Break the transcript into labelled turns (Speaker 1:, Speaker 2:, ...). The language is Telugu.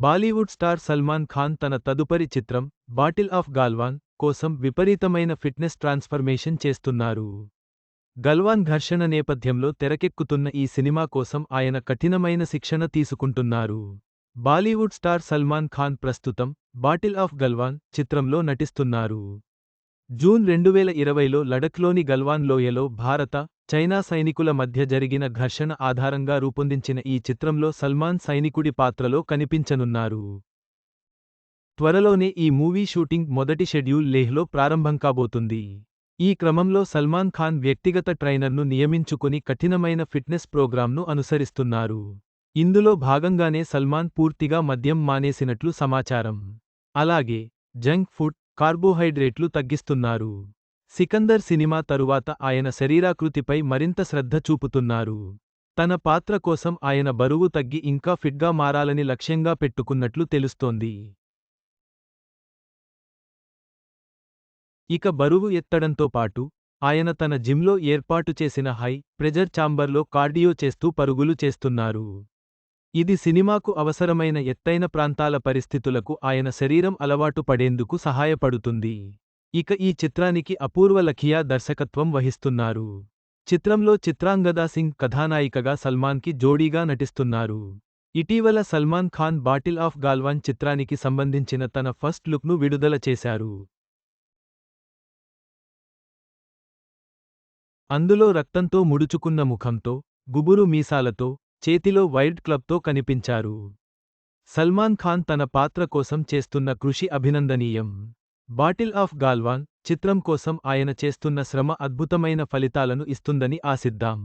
Speaker 1: బాలీవుడ్ స్టార్ సల్మాన్ ఖాన్ తన తదుపరి చిత్రం బాటిల్ ఆఫ్ గాల్వాన్ కోసం విపరీతమైన ఫిట్నెస్ ట్రాన్స్ఫర్మేషన్ చేస్తున్నారు. గల్వాన్ ఘర్షణ నేపథ్యంలో తెరకెక్కుతున్న ఈ సినిమా కోసం ఆయన కఠినమైన శిక్షణ తీసుకుంటున్నారు. బాలీవుడ్ స్టార్ సల్మాన్ ఖాన్ ప్రస్తుతం బాటిల్ ఆఫ్ గల్వాన్ చిత్రంలో నటిస్తున్నారు. జూన్ 2020లో లడఖ్లోని గల్వాన్ లోయలో భారత, చైనా సైనికుల మధ్య జరిగిన ఘర్షణ ఆధారంగా రూపొందించిన ఈ చిత్రంలో సల్మాన్ సైనికుడి పాత్రలో కనిపించనున్నారు. త్వరలోనే ఈ మూవీ షూటింగ్ మొదటి షెడ్యూల్ లేహ్లో ప్రారంభం కాబోతుంది. ఈ క్రమంలో సల్మాన్ ఖాన్ వ్యక్తిగత ట్రైనర్ను నియమించుకుని కఠినమైన ఫిట్నెస్ ప్రోగ్రామ్ను అనుసరిస్తున్నారు. ఇందులో భాగంగానే సల్మాన్ పూర్తిగా మద్యం మానేసినట్లు సమాచారం. అలాగే జంక్ ఫుడ్, కార్బోహైడ్రేట్లు తగ్గిస్తున్నారు. సికందర్ సినిమా తరువాత ఆయన శరీరాకృతిపై మరింత శ్రద్ధ చూపుతున్నారు. తన పాత్ర కోసం ఆయన బరువు తగ్గి ఇంకా ఫిట్గా మారాలని లక్ష్యంగా పెట్టుకున్నట్లు తెలుస్తోంది. ఇక బరువు ఎత్తడంతో పాటు ఆయన తన జిమ్లో ఏర్పాటు చేసిన హై ప్రెజర్ ఛాంబర్లో కార్డియో చేస్తూ పరుగులు చేస్తున్నారు. ఇది సినిమాకు అవసరమైన ఎత్తైన ప్రాంతాల పరిస్థితులకు ఆయన శరీరం అలవాటు పడేందుకు సహాయపడుతుంది. ఇక ఈ చిత్రానికి అపూర్వ లఖియా దర్శకత్వం వహిస్తున్నారు. చిత్రంలో చిత్రాంగదా సింగ్ కథానాయికగా సల్మాన్కి జోడీగా నటిస్తున్నారు. ఇటీవల సల్మాన్ ఖాన్ బాటిల్ ఆఫ్ గాల్వాన్ చిత్రానికి సంబంధించిన తన ఫస్ట్ లుక్ను విడుదల చేశారు. అందులో రక్తంతో ముడుచుకున్న ముఖంతో, గుబురు మీసాలతో, చేతిలో వైల్డ్ క్లబ్తో కనిపించారు. సల్మాన్ ఖాన్ తన పాత్ర కోసం చేస్తున్న కృషి అభినందనీయం. బాటిల్ ఆఫ్ గాల్వాన్ చిత్రం కోసం ఆయన చేస్తున్న శ్రమ అద్భుతమైన ఫలితాలను ఇస్తుందని ఆశిద్దాం.